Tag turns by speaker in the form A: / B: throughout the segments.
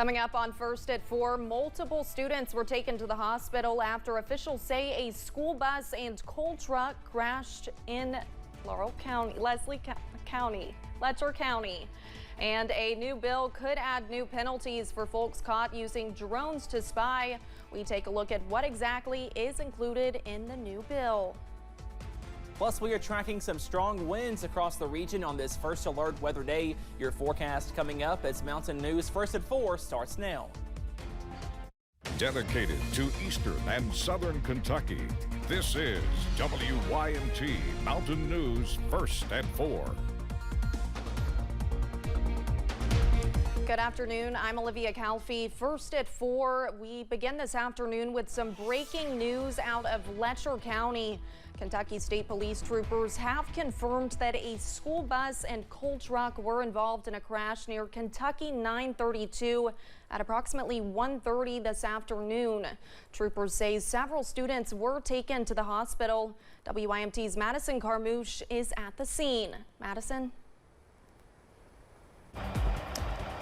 A: Coming up on First at 4, multiple students were taken to the hospital after officials say a school bus and coal truck crashed in Letcher County. And a new bill could add new penalties for folks caught using drones to spy. We take a look at what exactly is included in the new bill.
B: Plus, we are tracking some strong winds across the region on this First Alert Weather Day. Your forecast coming up as Mountain News First at 4 starts now.
C: Dedicated to Eastern and Southern Kentucky, this is WYMT Mountain News First at 4.
A: Good afternoon. I'm Olivia Calfee. First at 4, we begin this afternoon with some breaking news out of Letcher County. Kentucky State Police troopers have confirmed that a school bus and coal truck were involved in a crash near Kentucky 932 at approximately 1:30 this afternoon. Troopers say several students were taken to the hospital. WYMT's Madison Carmouche is at the scene. Madison?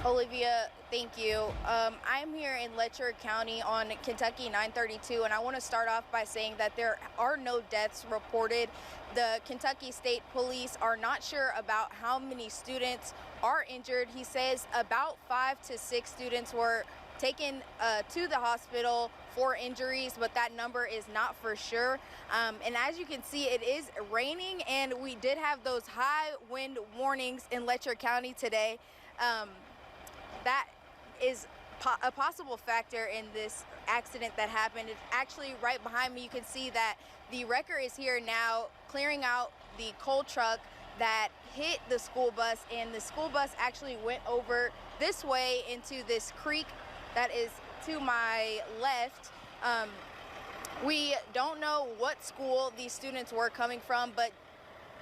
D: Olivia, thank you. I'm here in Letcher County on Kentucky 932, and I want to start off by saying that there are no deaths reported. The Kentucky State Police are not sure about how many students are injured. He says about 5 to 6 students were taken to the hospital for injuries, but that number is not for sure. And as you can see, it is raining, and we did have those high wind warnings in Letcher County today. That is a possible factor in this accident that happened. It's actually right behind me. You can see that the wrecker is here now clearing out the coal truck that hit the school bus, and the school bus actually went over this way into this creek that is to my left. We don't know what school these students were coming from, but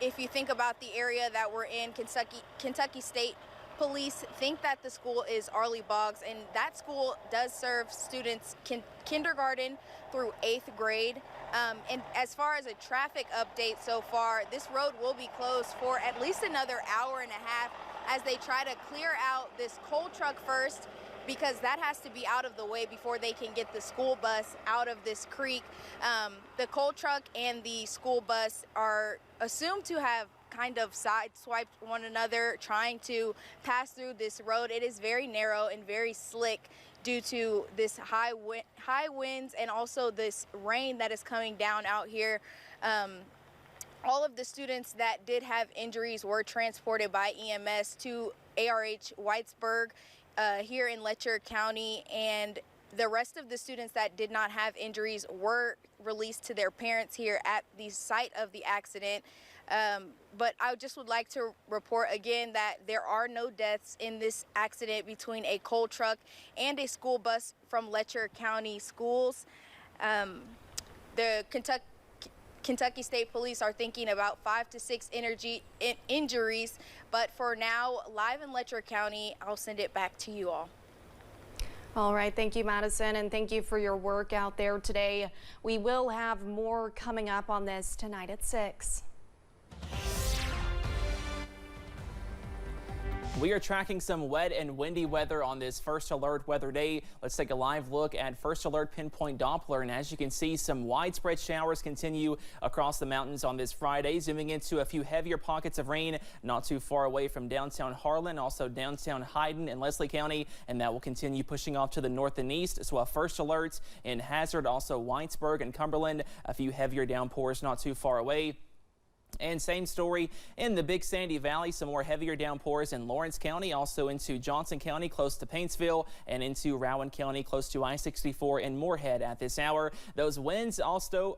D: if you think about the area that we're in, Kentucky State Police think that the school is Arley Boggs, and that school does serve students kindergarten through 8th grade. And as far as a traffic update so far, this road will be closed for at least another hour and a half as they try to clear out this coal truck first, because that has to be out of the way before they can get the school bus out of this creek. The coal truck and the school bus are assumed to have kind of sideswiped one another trying to pass through this road. It is very narrow and very slick due to this high winds and also this rain that is coming down out here. All of the students that did have injuries were transported by EMS to ARH Whitesburg here in Letcher County, and the rest of the students that did not have injuries were released to their parents here at the site of the accident. But I just would like to report again that there are no deaths in this accident between a coal truck and a school bus from Letcher County schools. The Kentucky State Police are thinking about 5 to 6 injuries, but for now, live in Letcher County, I'll send it back to you all.
A: All right, thank you, Madison, and thank you for your work out there today. We will have more coming up on this tonight at 6.
B: We are tracking some wet and windy weather on this First Alert Weather Day. Let's take a live look at First Alert Pinpoint Doppler, and as you can see, some widespread showers continue across the mountains on this Friday, zooming into a few heavier pockets of rain not too far away from downtown Harlan, also downtown Hyden and Leslie County, and that will continue pushing off to the north and east. So a first alert in Hazard, also Whitesburg and Cumberland, a few heavier downpours not too far away. And same story in the Big Sandy Valley, some more heavier downpours in Lawrence County, also into Johnson County close to Paintsville, and into Rowan County close to I-64 in Moorhead at this hour. Those winds also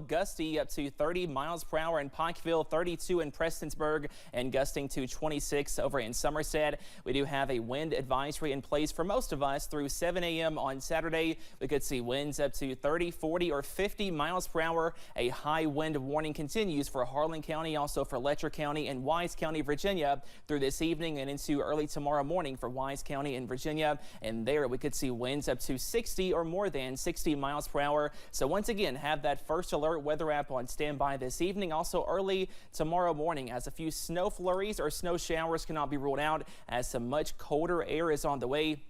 B: gusty up to 30 miles per hour in Pikeville, 32 in Prestonsburg, and gusting to 26 over in Somerset. We do have a wind advisory in place for most of us through 7 a.m. on Saturday. We could see winds up to 30, 40, or 50 miles per hour. A high wind warning continues for Harlan County, also for Letcher County and Wise County, Virginia, through this evening and into early tomorrow morning for Wise County and Virginia. And there we could see winds up to 60 or more than 60 miles per hour. So once again, have that First Alert weather app on standby this evening, also early tomorrow morning, as a few snow flurries or snow showers cannot be ruled out as some much colder air is on the way.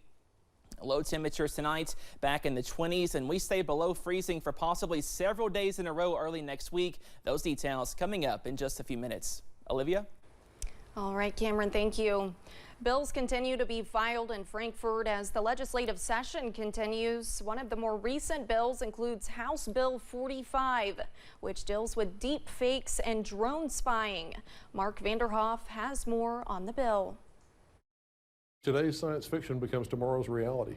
B: Low temperatures tonight back in the 20s, and we stay below freezing for possibly several days in a row early next week. Those details coming up in just a few minutes. Olivia?
A: All right, Cameron, thank you. Bills continue to be filed in Frankfurt as the legislative session continues. One of the more recent bills includes House Bill 45, which deals with deep fakes and drone spying. Mark Vanderhoff has more on the bill.
E: Today's science fiction becomes tomorrow's reality.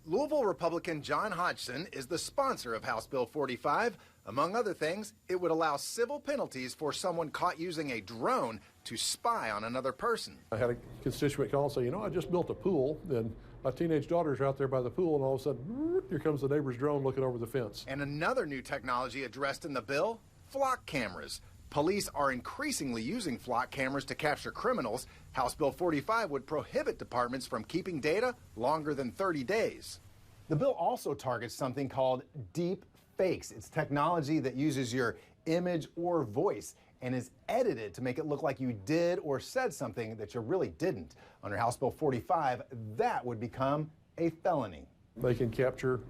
F: Louisville Republican John Hodgson is the sponsor of House Bill 45. Among other things, it would allow civil penalties for someone caught using a drone to spy on another person.
E: I had a constituent call and say, you know, I just built a pool, and my teenage daughters are out there by the pool, and all of a sudden, here comes the neighbor's drone looking over the fence.
F: And another new technology addressed in the bill, flock cameras. Police are increasingly using flock cameras to capture criminals. House Bill 45 would prohibit departments from keeping data longer than 30 days. The bill also targets something called deep fakes. It's technology that uses your image or voice and is edited to make it look like you did or said something that you really didn't. Under House Bill 45, that would become a felony.
E: They can capture,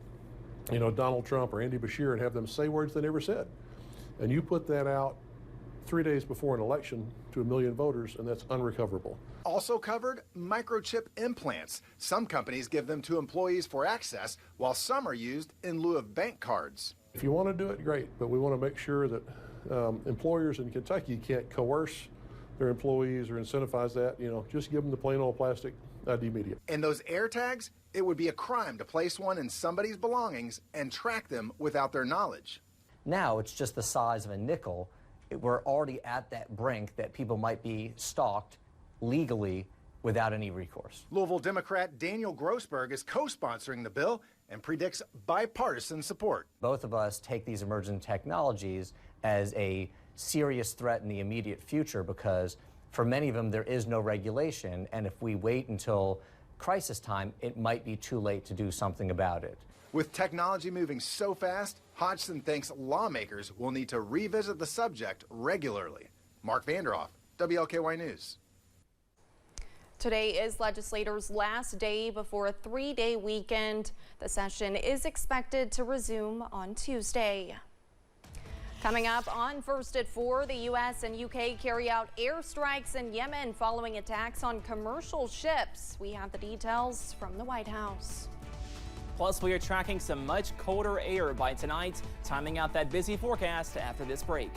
E: you know, Donald Trump or Andy Bashir and have them say words they never said. And you put that out 3 days before an election to 1 million voters, and that's unrecoverable.
F: Also covered, microchip implants. Some companies give them to employees for access, while some are used in lieu of bank cards.
E: If you want to do it, great, but we want to make sure that employers in Kentucky can't coerce their employees or incentivize that. You know, just give them the plain old plastic ID media.
F: And those air tags, it would be a crime to place one in somebody's belongings and track them without their knowledge.
G: Now it's just the size of a nickel. We're already at that brink that people might be stalked legally without any recourse.
F: Louisville Democrat Daniel Grossberg is co-sponsoring the bill and predicts bipartisan support.
G: Both of us take these emerging technologies as a serious threat in the immediate future because for many of them there is no regulation, and if we wait until crisis time, it might be too late to do something about it.
F: With technology moving so fast, Hodgson thinks lawmakers will need to revisit the subject regularly. Mark Vanderhoff, WLKY News.
A: Today is legislators' last day before a 3-day weekend. The session is expected to resume on Tuesday. Coming up on First at 4, the U.S. and U.K. carry out airstrikes in Yemen following attacks on commercial ships. We have the details from the White House.
B: Plus, we are tracking some much colder air by tonight, timing out that busy forecast after this break.